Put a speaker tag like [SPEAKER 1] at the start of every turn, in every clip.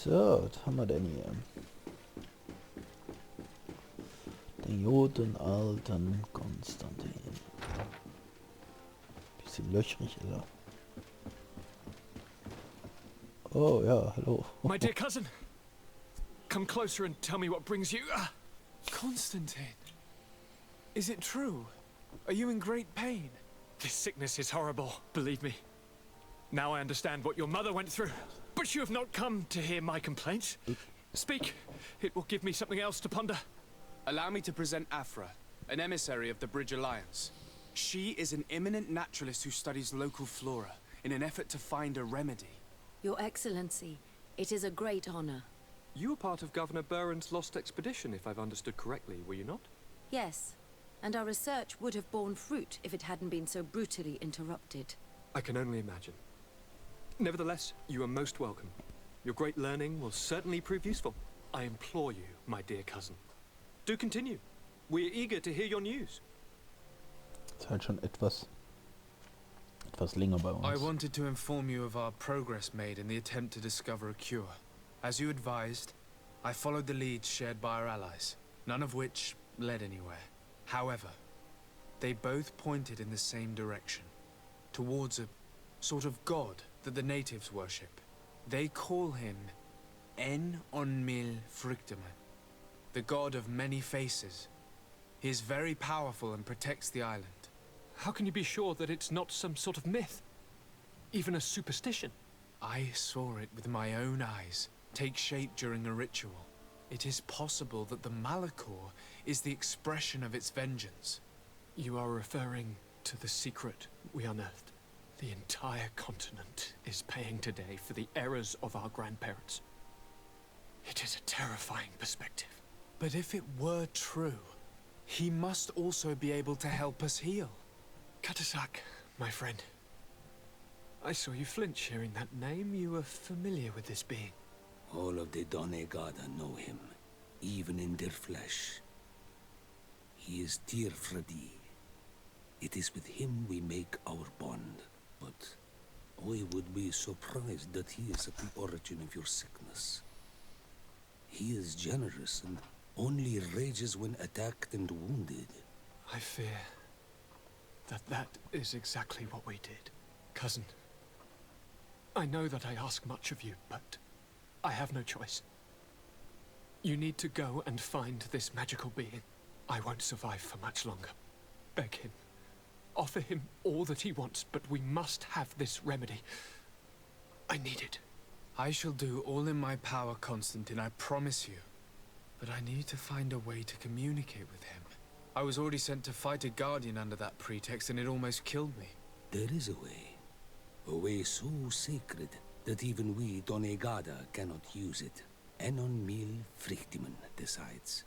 [SPEAKER 1] So, was haben wir denn hier? Den guten alten Konstantin. Bisschen löchrig ist er. Oh ja, hallo.
[SPEAKER 2] My dear cousin, come closer and tell me what brings you.
[SPEAKER 3] Constantine, is it true? Are you in great pain?
[SPEAKER 2] This sickness is horrible, believe me. Now I understand what your mother went through. But you have not come to hear my complaints. Speak. It will give me something else to ponder.
[SPEAKER 3] Allow me to present Afra, an emissary of the Bridge Alliance. She is an eminent naturalist who studies local flora in an effort to find a remedy.
[SPEAKER 4] Your Excellency, it is a great honor.
[SPEAKER 5] You were part of Governor Buren's lost expedition, if I've understood correctly, were you not?
[SPEAKER 4] Yes, and our research would have borne fruit if it hadn't been so brutally interrupted.
[SPEAKER 5] I can only imagine. Nevertheless, you are most welcome. Your great learning will certainly prove useful. I implore you, my dear cousin. Do continue. We are eager to hear your news.
[SPEAKER 1] Ist halt schon etwas länger bei uns.
[SPEAKER 3] I wanted to inform you of our progress made in the attempt to discover a cure. As you advised, I followed the leads shared by our allies, none of which led anywhere. However, they both pointed in the same direction, towards a sort of god that the natives worship. They call him En-on-Mil Frictiman, the god of many faces. He is very powerful and protects the island.
[SPEAKER 2] How can you be sure that it's not some sort of myth? Even a superstition?
[SPEAKER 3] I saw it with my own eyes take shape during a ritual. It is possible that the Malachor is the expression of its vengeance.
[SPEAKER 2] You are referring to the secret we unearthed. The entire continent is paying today for the errors of our grandparents. It is a terrifying perspective.
[SPEAKER 3] But if it were true, he must also be able to help us heal.
[SPEAKER 2] Katasak, my friend. I saw you flinch hearing that name. You were familiar with this being.
[SPEAKER 6] All of the Donegada know him, even in their flesh. He is Tirfradi. It is with him we make our bond. But I would be surprised that he is at the origin of your sickness. He is generous and only rages when attacked and wounded.
[SPEAKER 2] I fear that is exactly what we did. Cousin, I know that I ask much of you, but I have no choice. You need to go and find this magical being. I won't survive for much longer. Beg him. Offer him all that he wants, but we must have this remedy. I need it.
[SPEAKER 3] I shall do all in my power, Constantine, I promise you. But I need to find a way to communicate with him. I was already sent to fight a guardian under that pretext, and it almost killed me.
[SPEAKER 6] There is a way so sacred that even we Donegada cannot use it. En-on-Mil Frictiman decides.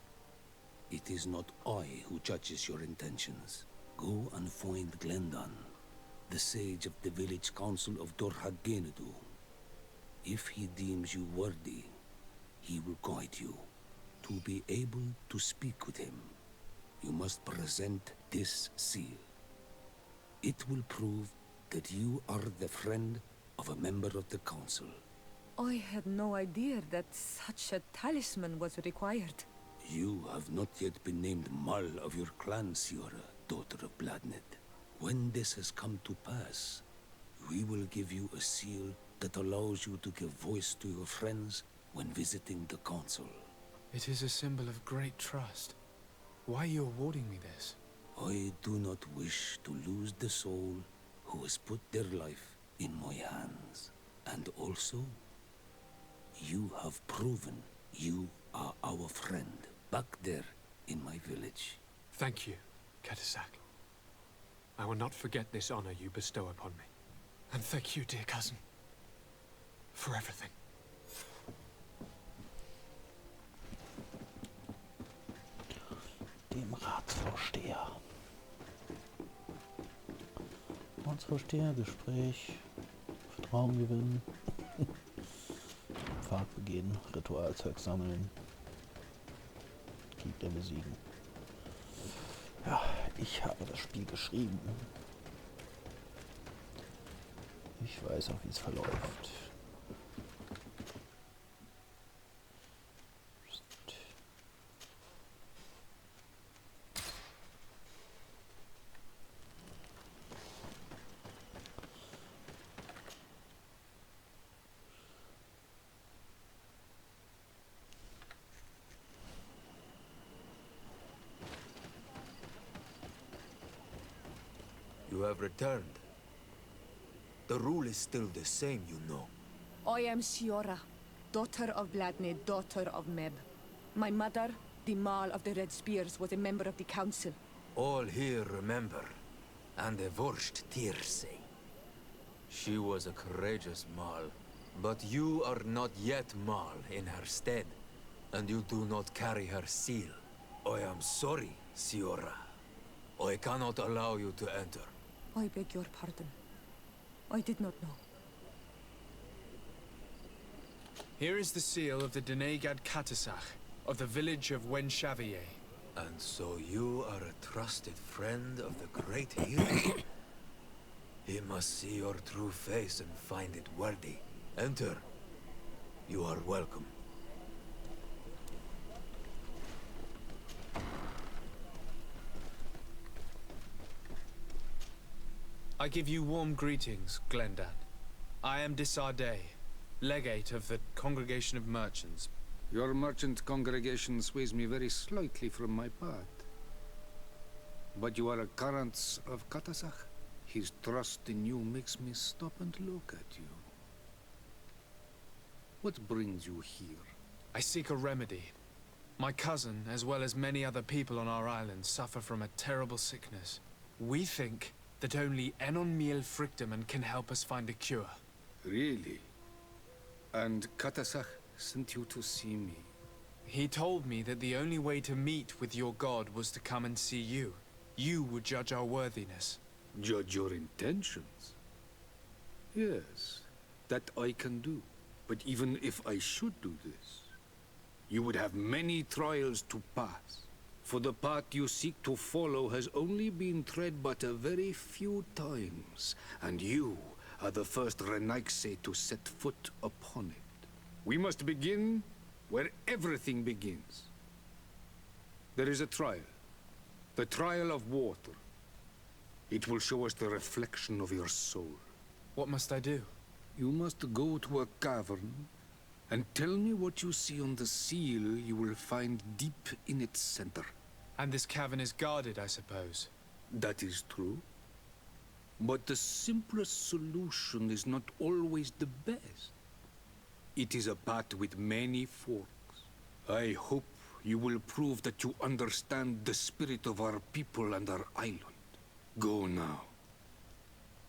[SPEAKER 6] It is not I who judges your intentions. Go and find Glendan, the sage of the village council of Dorhagenedu. If he deems you worthy, he will guide you. To be able to speak with him, you must present this seal. It will prove that you are the friend of a member of the council.
[SPEAKER 7] I had no idea that such a talisman was required.
[SPEAKER 6] You have not yet been named Mal of your clan, Siora, daughter of Bladnet. When this has come to pass, we will give you a seal that allows you to give voice to your friends when visiting the council.
[SPEAKER 3] It is a symbol of great trust. Why are you awarding me this?
[SPEAKER 6] I do not wish to lose the soul who has put their life in my hands. And also, you have proven you are our friend back there in my village.
[SPEAKER 2] Thank you, Katasak. I will not forget this honor you bestow upon me. And thank you, dear cousin, for everything.
[SPEAKER 1] Dem Ratsvorsteher. Ratsvorsteher, Gespräch, Vertrauen gewinnen, Pfad begehen, Ritualzeug sammeln, Gegner besiegen. Ja, ich habe das Spiel geschrieben. Ich weiß auch, wie es verläuft.
[SPEAKER 8] You have returned. The rule is still the same, you know.
[SPEAKER 7] I am Siora, daughter of Vladne, daughter of Meb. My mother, the Marl of the Red Spears, was a member of the council.
[SPEAKER 8] All here remember, and the Vorsht Tirse. She was a courageous Marl, but you are not yet Marl in her stead, and you do not carry her seal. I am sorry, Siora. I cannot allow you to enter.
[SPEAKER 7] I beg your pardon. I did not know.
[SPEAKER 3] Here is the seal of the Denegad Katasach, of the village of Wenshavier.
[SPEAKER 8] And so you are a trusted friend of the great hero? He must see your true face and find it worthy. Enter. You are welcome.
[SPEAKER 3] I give you warm greetings, Glendan. I am Disarday, legate of the Congregation of Merchants.
[SPEAKER 6] Your merchant congregation sways me very slightly from my path. But you are a Karants of Katasach? His trust in you makes me stop and look at you. What brings you here?
[SPEAKER 3] I seek a remedy. My cousin, as well as many other people on our island, suffer from a terrible sickness. We think that only Enon Miel Frictamen can help us find a cure.
[SPEAKER 6] Really? And Katasach sent you to see me?
[SPEAKER 3] He told me that the only way to meet with your god was to come and see you. You would judge our worthiness.
[SPEAKER 6] Judge your intentions? Yes, that I can do. But even if I should do this, you would have many trials to pass. For the path you seek to follow has only been tread but a very few times, and you are the first Renaigse to set foot upon it. We must begin where everything begins. There is a trial. The trial of water. It will show us the reflection of your soul.
[SPEAKER 3] What must I do?
[SPEAKER 6] You must go to a cavern and tell me what you see on the seal you will find deep in its center.
[SPEAKER 3] And this cavern is guarded, I suppose.
[SPEAKER 6] That is true. But the simplest solution is not always the best. It is a path with many forks. I hope you will prove that you understand the spirit of our people and our island. Go now.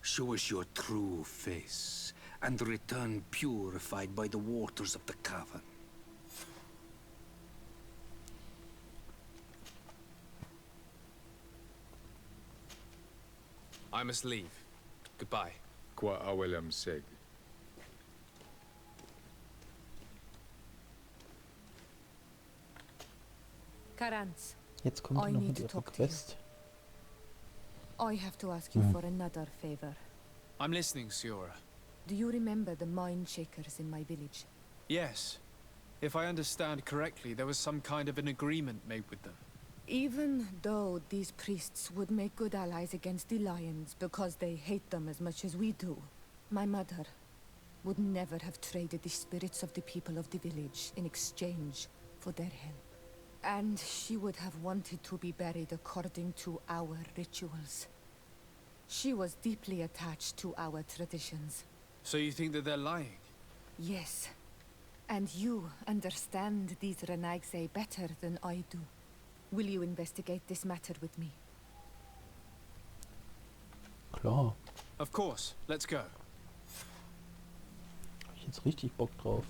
[SPEAKER 6] Show us your true face, and return purified by the waters of the cavern.
[SPEAKER 3] I must leave. Goodbye.
[SPEAKER 9] Qua awelam seg.
[SPEAKER 7] Karants,
[SPEAKER 1] Jetzt kommt
[SPEAKER 7] I
[SPEAKER 1] die noch
[SPEAKER 7] need
[SPEAKER 1] mit
[SPEAKER 7] to
[SPEAKER 1] ihrer
[SPEAKER 7] talk to you.
[SPEAKER 1] Quest.
[SPEAKER 7] I have to ask you for another favor.
[SPEAKER 3] I'm listening, Siora.
[SPEAKER 7] Do you remember the mine shakers in my village?
[SPEAKER 3] Yes. If I understand correctly, there was some kind of an agreement made with them.
[SPEAKER 7] Even though these priests would make good allies against the lions because they hate them as much as we do, my mother would never have traded the spirits of the people of the village in exchange for their help. And she would have wanted to be buried according to our rituals. She was deeply attached to our traditions.
[SPEAKER 3] So you think that they're lying?
[SPEAKER 7] Yes. And you understand these Renaigse better than I do. Will you investigate this matter with me?
[SPEAKER 1] Klar.
[SPEAKER 3] Of course. Let's go.
[SPEAKER 1] Hab ich jetzt richtig Bock drauf.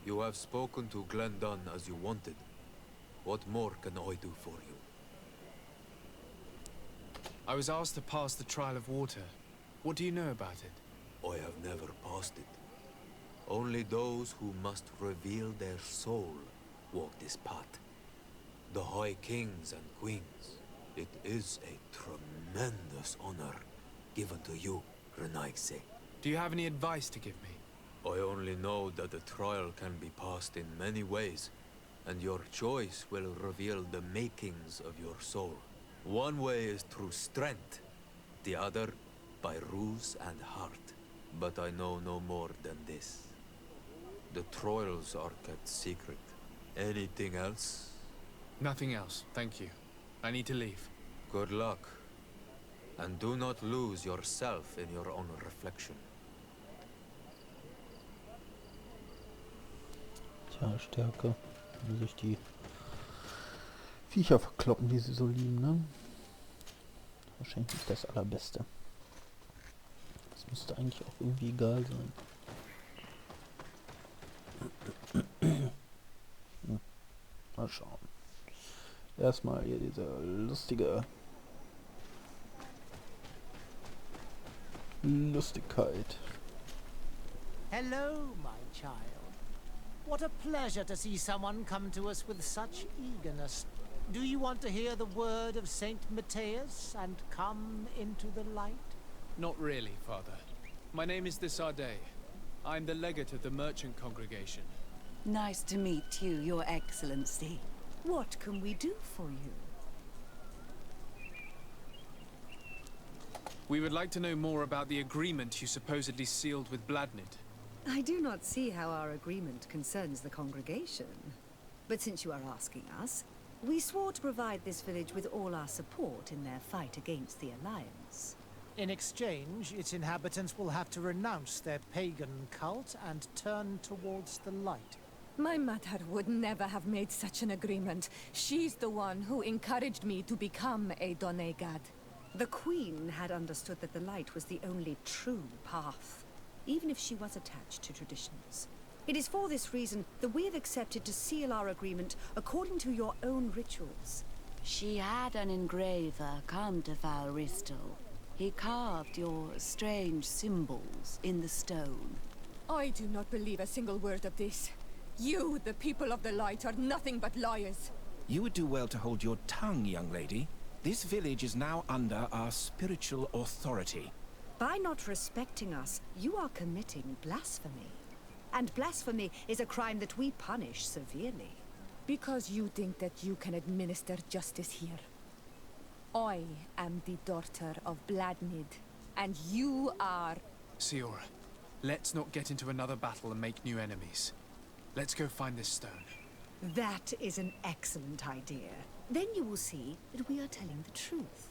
[SPEAKER 8] You have spoken to Glendan as you wanted. What more can I do for you?
[SPEAKER 3] I was asked to pass the trial of water. What do you know about it?
[SPEAKER 8] I have never passed it. Only those who must reveal their soul walk this path. The High Kings and Queens. It is a tremendous honor given to you, Renaigse.
[SPEAKER 3] Do you have any advice to give me?
[SPEAKER 8] I only know that the trial can be passed in many ways, and your choice will reveal the makings of your soul. One way is through strength, the other by ruse and heart. But I know no more than this. The trials are kept secret. Anything else
[SPEAKER 3] Nothing else, thank you. I need to leave.
[SPEAKER 8] Good luck. And do not lose yourself in your own reflection.
[SPEAKER 1] Tja, Stärke. Wie sich die Viecher verkloppen, die sie so lieben, ne? Wahrscheinlich nicht das Allerbeste. Das müsste eigentlich auch irgendwie egal sein. Mal schauen. Erstmal hier diese Lustigkeit.
[SPEAKER 10] Hello, my child. What a pleasure to see someone come to us with such eagerness. Do you want to hear the word of Saint Matthias and come into the light?
[SPEAKER 3] Not really, Father. My name is Desardet. I'm the legate of the merchant congregation.
[SPEAKER 11] Nice to meet you, Your Excellency. What can we do for you?
[SPEAKER 3] We would like to know more about the agreement you supposedly sealed with Bladnid.
[SPEAKER 11] I do not see how our agreement concerns the congregation. But since you are asking us, we swore to provide this village with all our support in their fight against the Alliance.
[SPEAKER 10] In exchange, its inhabitants will have to renounce their pagan cult and turn towards the light.
[SPEAKER 7] My mother would never have made such an agreement. She's the one who encouraged me to become a Donegad.
[SPEAKER 11] The Queen had understood that the light was the only true path, even if she was attached to traditions. It is for this reason that we have accepted to seal our agreement according to your own rituals.
[SPEAKER 12] She had an engraver come to Val Ristel. He carved your strange symbols in the stone.
[SPEAKER 7] I do not believe a single word of this. You, the people of the light, are nothing but liars.
[SPEAKER 13] You would do well to hold your tongue, young lady. This village is now under our spiritual authority.
[SPEAKER 11] By not respecting us, you are committing blasphemy. And blasphemy is a crime that we punish severely.
[SPEAKER 7] Because you think that you can administer justice here. I am the daughter of Bladnid, and you are...
[SPEAKER 3] Siora, let's not get into another battle and make new enemies. Let's go find this stone.
[SPEAKER 11] That is an excellent idea. Then you will see that we are telling the truth.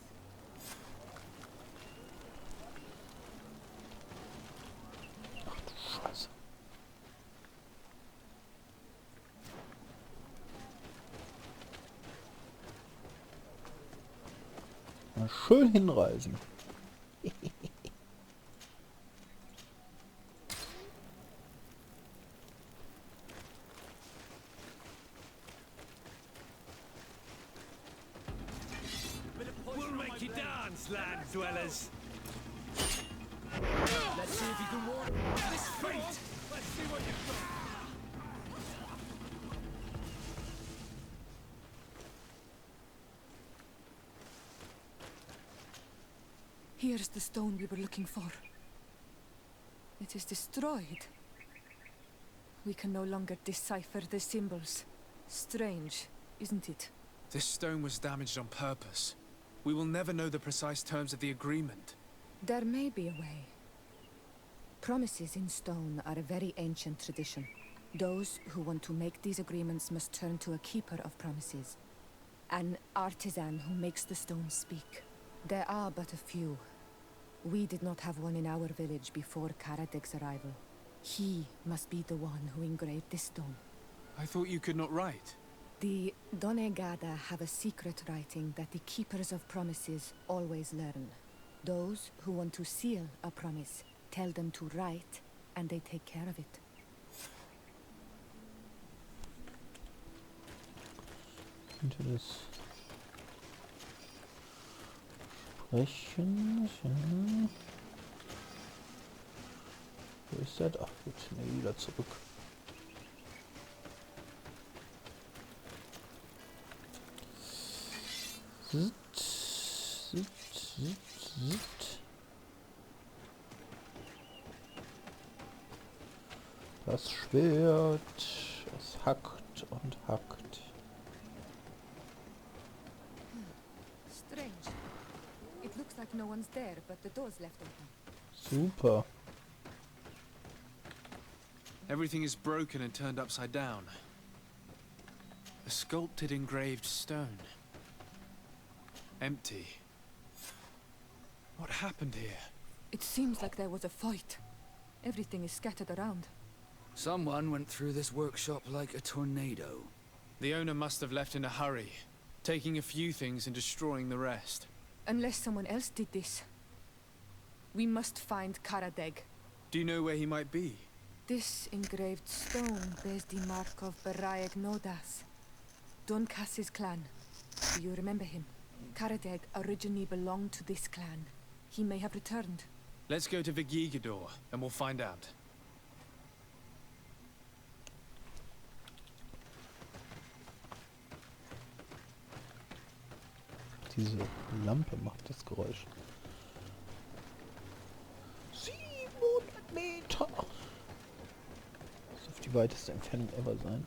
[SPEAKER 1] Ach du Scheiße. Mal schön hinreisen.
[SPEAKER 14] We'll make you dance, land dwellers.
[SPEAKER 10] Let's see if you can walk this feat.
[SPEAKER 14] Let's see what you've got.
[SPEAKER 7] Here's the stone we were looking for. It is destroyed. We can no longer decipher the symbols. Strange, isn't it?
[SPEAKER 3] This stone was damaged on purpose. We will never know the precise terms of the agreement.
[SPEAKER 7] There may be a way. Promises in stone are a very ancient tradition. Those who want to make these agreements must turn to a keeper of promises. An artisan who makes the stones speak. There are but a few. We did not have one in our village before Karadek's arrival. He must be the one who engraved this stone.
[SPEAKER 3] I thought you could not write.
[SPEAKER 7] The Donegada have a secret writing that the keepers of promises always learn. Those who want to seal a promise tell them to write, and they take care of it.
[SPEAKER 1] Könnte das sprechen? Ja. Wo ist das? Ach gut, ne, wieder zurück. Sit. Das Schwert, es hackt und hackt.
[SPEAKER 7] Strange. It looks like no one's there, but the door's left open.
[SPEAKER 1] Super.
[SPEAKER 3] Everything is broken and turned upside down. The sculpted engraved stone. Empty. What happened here?
[SPEAKER 7] It seems like there was a fight. Everything is scattered around.
[SPEAKER 15] Someone went through this workshop like a tornado.
[SPEAKER 3] The owner must have left in a hurry, taking a few things and destroying the rest.
[SPEAKER 7] Unless someone else did this. We must find Karadeg.
[SPEAKER 3] Do you know where he might be?
[SPEAKER 7] This engraved stone bears the mark of Baraeg Nodas, Duncass's clan. Do you remember him? Karadeg originally belonged to this clan. He may have returned.
[SPEAKER 3] Let's go to Vigigador, and we'll find out.
[SPEAKER 1] Diese Lampe macht das Geräusch. 700 Meter! Das dürfte die weiteste Entfernung ever sein.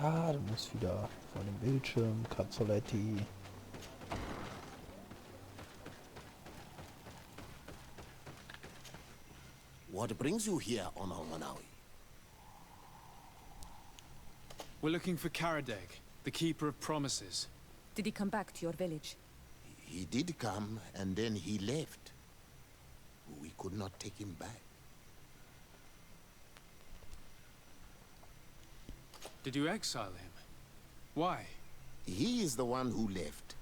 [SPEAKER 1] Ja, du musst wieder vor dem Bildschirm, Cazzoletti.
[SPEAKER 16] What brings you here, Honor Manawi?
[SPEAKER 3] We're looking for Karadeg, the Keeper of Promises.
[SPEAKER 7] Did he come back to your village?
[SPEAKER 16] He did come, and then he left. We could not take him back.
[SPEAKER 3] Did you exile him? Why?
[SPEAKER 16] He is the one who left.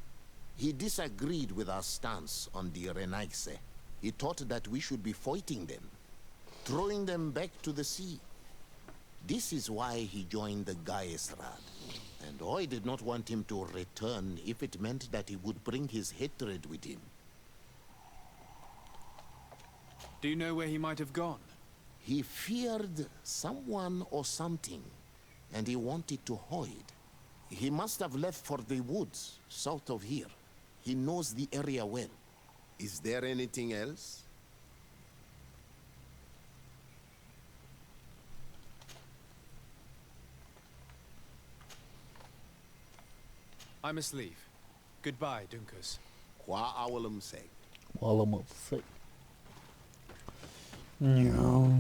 [SPEAKER 16] He disagreed with our stance on the Renaigse. He thought that we should be fighting them, throwing them back to the sea. This is why he joined the Gaesrad. And I did not want him to return if it meant that he would bring his hatred with him.
[SPEAKER 3] Do you know where he might have gone?
[SPEAKER 16] He feared someone or something, and he wanted to hide. He must have left for the woods, south of here. He knows the area well. Is there anything else?
[SPEAKER 3] I must leave. Goodbye, Dunkus.
[SPEAKER 16] Qua awalum seg.
[SPEAKER 1] Wallam seg. Ja.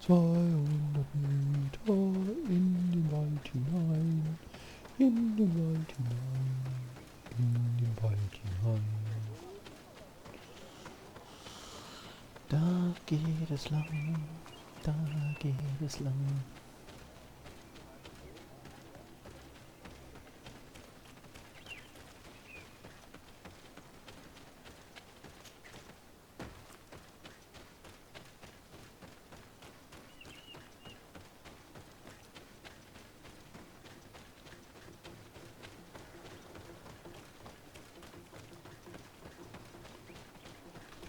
[SPEAKER 1] 200 Meter in den Wald hinein, in den Wald hinein, in den Wald hinein. Da geht es lang, da geht es lang.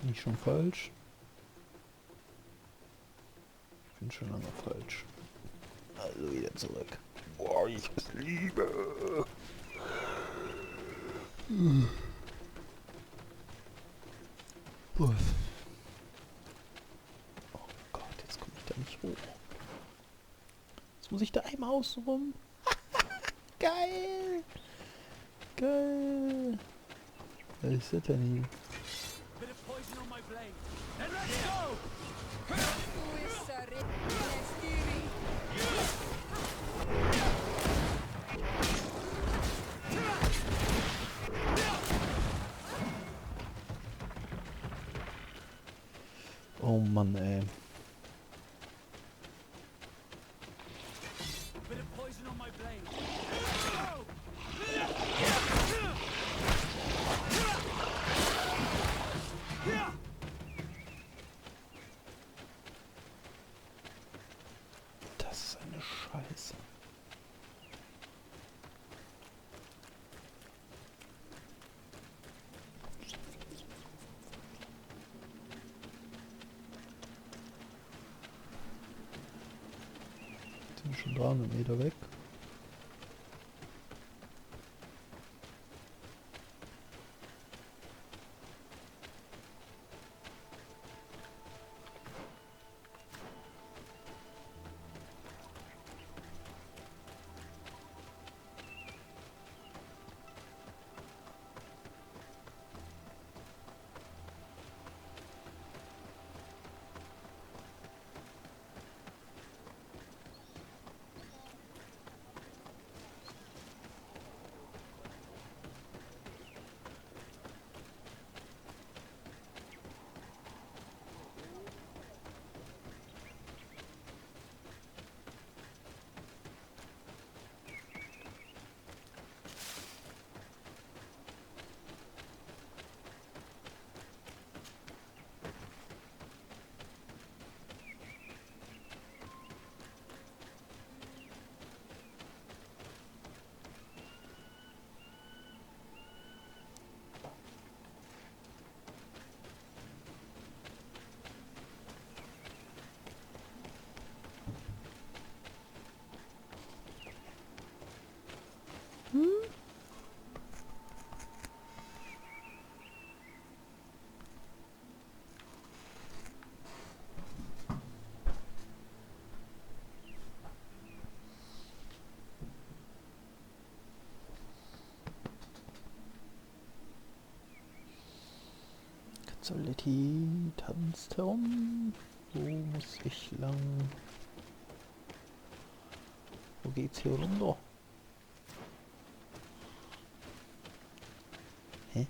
[SPEAKER 1] Bin ich schon falsch? Ich bin schon lange falsch. Also wieder zurück. Boah, ich es liebe. Oh Gott, jetzt komme ich da nicht hoch. Jetzt muss ich da einmal außen rum. Geil! Geil! Was ist das denn hier? Oh Mann, ey. Das ist eine Scheiße. Sind schon 300 Meter weg. Soletti tanzt herum. Wo muss ich lang? Wo geht's hier runter? Hä?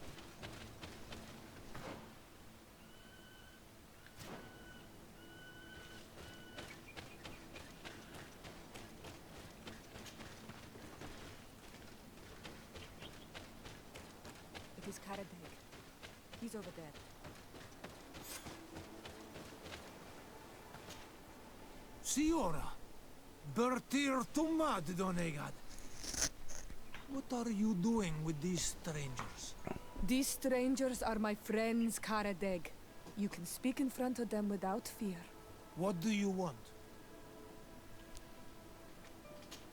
[SPEAKER 7] It is Karadeg. He's over there.
[SPEAKER 17] Siora, Bertir Tumad Donegad. What are you doing with these strangers?
[SPEAKER 7] These strangers are my friends, Karadeg. You can speak in front of them without fear.
[SPEAKER 17] What do you want?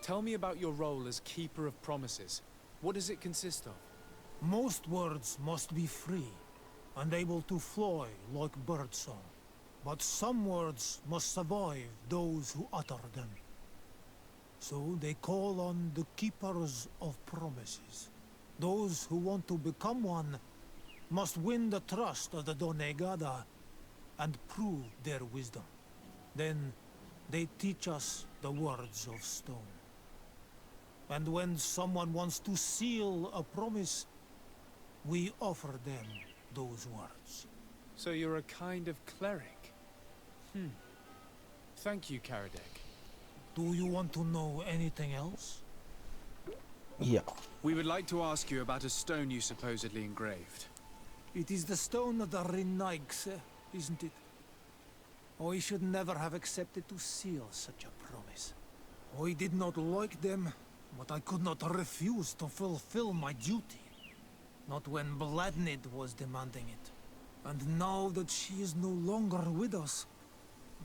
[SPEAKER 3] Tell me about your role as Keeper of Promises. What does it consist of?
[SPEAKER 17] Most words must be free, and able to fly like birdsong. But some words must survive those who utter them. So they call on the Keepers of Promises. Those who want to become one must win the trust of the Donegada and prove their wisdom. Then they teach us the words of stone. And when someone wants to seal a promise, we offer them those words.
[SPEAKER 3] So you're a kind of cleric? Thank you, Karadeg.
[SPEAKER 17] Do you want to know anything else?
[SPEAKER 1] Yeah.
[SPEAKER 3] We would like to ask you about a stone you supposedly engraved.
[SPEAKER 17] It is the stone of the Renaigse, isn't it? I should never have accepted to seal such a promise. I did not like them, but I could not refuse to fulfill my duty. Not when Bladnid was demanding it. And now that she is no longer with us,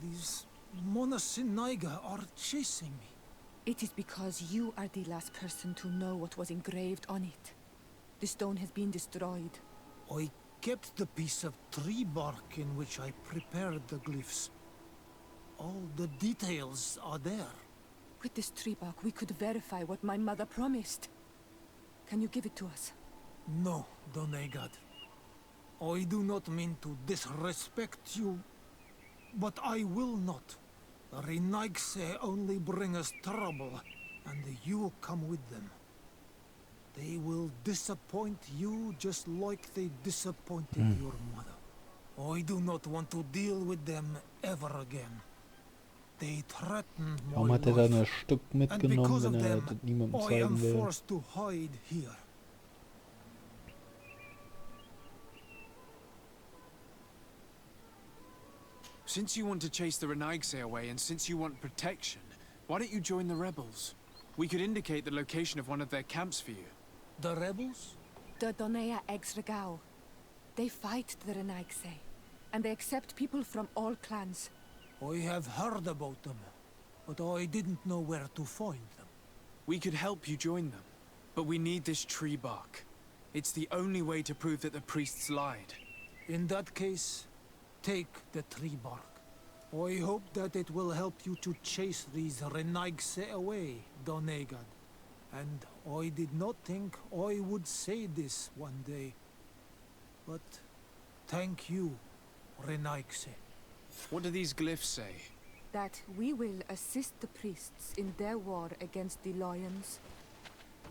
[SPEAKER 17] these Monasinaiga are chasing me.
[SPEAKER 7] It is because you are the last person to know what was engraved on it. The stone has been destroyed.
[SPEAKER 17] I kept the piece of tree bark in which I prepared the glyphs. All the details are there.
[SPEAKER 7] With this tree bark, we could verify what my mother promised. Can you give it to us?
[SPEAKER 17] No, Donegad. I do not mean to disrespect you, but I will not. The Renaigse only bring us trouble, and you come with them. They will disappoint you just like they disappointed your mother. I do not want to deal with them ever again. They threaten my
[SPEAKER 1] Warum hat er da ein
[SPEAKER 17] life,
[SPEAKER 1] Stück
[SPEAKER 17] and
[SPEAKER 1] mitgenommen,
[SPEAKER 17] because
[SPEAKER 1] wenn
[SPEAKER 17] of
[SPEAKER 1] er
[SPEAKER 17] them,
[SPEAKER 1] das niemandem
[SPEAKER 17] I am
[SPEAKER 1] zeigen will?
[SPEAKER 17] forced to hide here.
[SPEAKER 3] Since you want to chase the Renaigse away, and since you want protection, why don't you join the rebels? We could indicate the location of one of their camps for you.
[SPEAKER 17] The rebels?
[SPEAKER 7] The Donea Exregao. They fight the Renaigse, and they accept people from all clans.
[SPEAKER 17] I have heard about them, but I didn't know where to find them.
[SPEAKER 3] We could help you join them, but we need this tree bark. It's the only way to prove that the priests lied.
[SPEAKER 17] In that case, take the tree bark. I hope that it will help you to chase these Renaigse away, Donegad. And I did not think I would say this one day. But thank you, Renaigse.
[SPEAKER 3] What do these glyphs say?
[SPEAKER 7] That we will assist the priests in their war against the lions,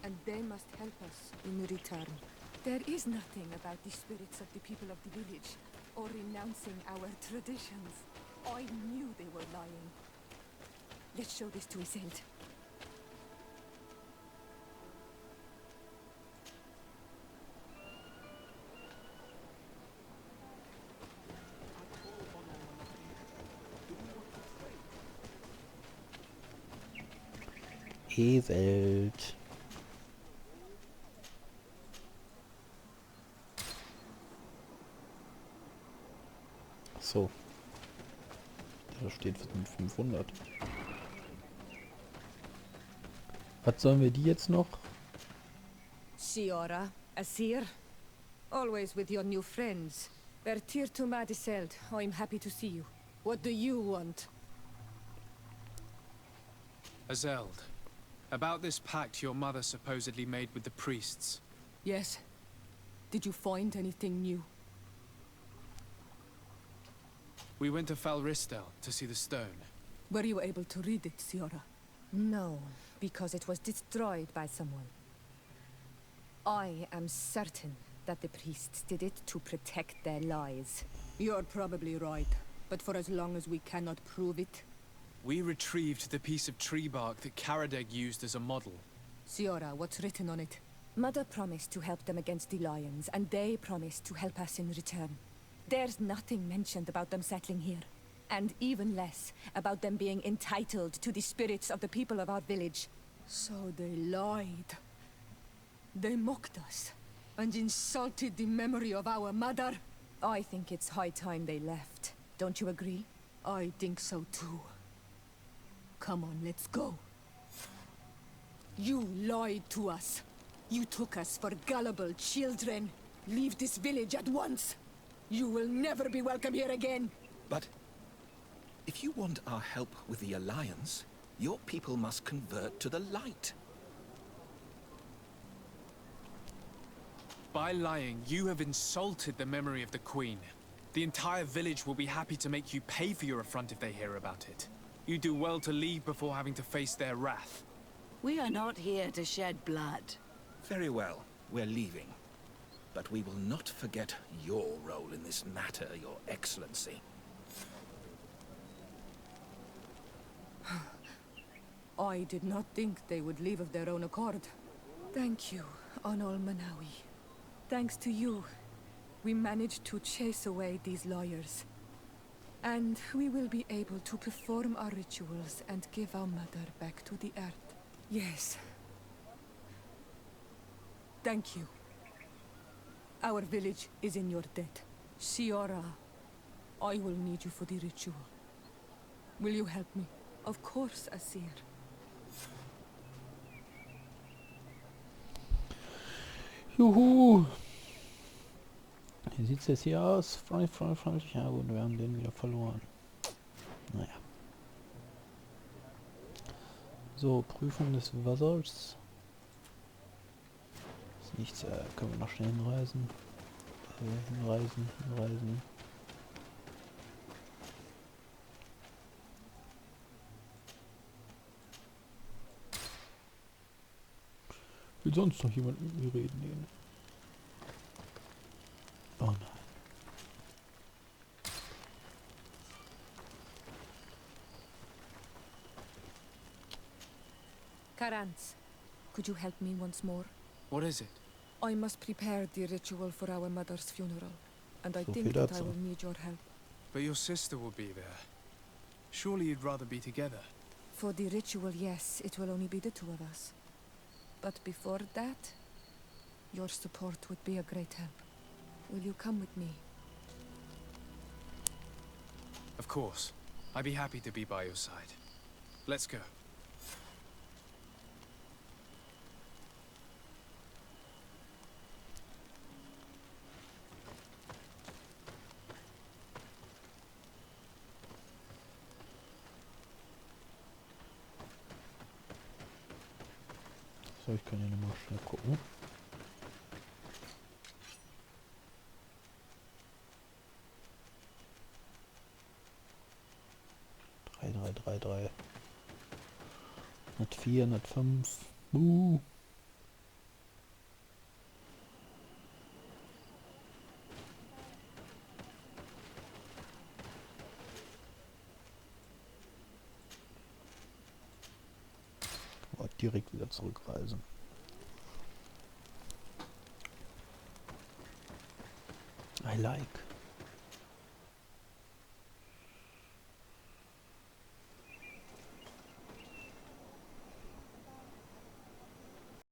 [SPEAKER 7] and they must help us in return. There is nothing about the spirits of the people of the village, or renouncing our traditions. I knew they were lying. Let's show this to Iselt.
[SPEAKER 1] Iselt. So. Da steht was mit 500. Was sollen wir die jetzt noch?
[SPEAKER 7] Siora, Asir, always with your new friends. Bertir to Madiseld, I'm happy to see you. What do you want?
[SPEAKER 3] Azeld, about this pact your mother supposedly made with the priests.
[SPEAKER 7] Yes. Did you find anything new?
[SPEAKER 3] We went to Falristel to see the stone.
[SPEAKER 7] Were you able to read it, Siora? No, because it was destroyed by someone. I am certain that the priests did it to protect their lies. You're probably right, but for as long as we cannot prove it...
[SPEAKER 3] We retrieved the piece of tree bark that Karadeg used as a model.
[SPEAKER 7] Siora, what's written on it? Mother promised to help them against the lions, and they promised to help us in return. There's nothing mentioned about them settling here, and even less about them being entitled to the spirits of the people of our village. So they lied. They mocked us, and insulted the memory of our mother. I think it's high time they left. Don't you agree? I think so too. Come on, let's go. You lied to us. You took us for gullible children. Leave this village at once. You will never be welcome here again.
[SPEAKER 13] But if you want our help with the Alliance, your people must convert to the light.
[SPEAKER 3] By lying, you have insulted the memory of the Queen. The entire village will be happy to make you pay for your affront if they hear about it. You do well to leave before having to face their wrath.
[SPEAKER 12] We are not here to shed blood.
[SPEAKER 13] Very well, we're leaving. But we will not forget your role in this matter, Your Excellency.
[SPEAKER 7] I did not think they would leave of their own accord. Thank you, Onol Manawi. Thanks to you, we managed to chase away these lawyers. And we will be able to perform our rituals and give our mother back to the earth. Yes. Thank you. Our village is in your debt. Siora, I will need you for the ritual. Will you help me? Of course, Asir.
[SPEAKER 1] Juhu! Wie sieht's jetzt hier aus? Freundlich. Ja gut, wir haben den wieder verloren. Naja. So, Prüfung des Wassers. Ist nichts, können wir noch schnell hinreisen. Hinreisen. Will sonst noch jemand mit mir reden? Nee. Oh nein.
[SPEAKER 7] Karans, could you help me once more?
[SPEAKER 3] What is it?
[SPEAKER 7] I must prepare the ritual for our mother's funeral, and I
[SPEAKER 1] So
[SPEAKER 7] think
[SPEAKER 1] viel
[SPEAKER 7] that I
[SPEAKER 1] dazu.
[SPEAKER 7] will need your help.
[SPEAKER 3] But your sister will be there. Surely you'd rather be together.
[SPEAKER 7] For the ritual, yes, it will only be the two of us. But before that, your support would be a great help. Will you come with me?
[SPEAKER 3] Of course. I'd be happy to be by your side. Let's go.
[SPEAKER 1] So, ich kann ja nochmal schnell gucken. Drei. 104, 105. Direkt wieder zurückreisen. I like.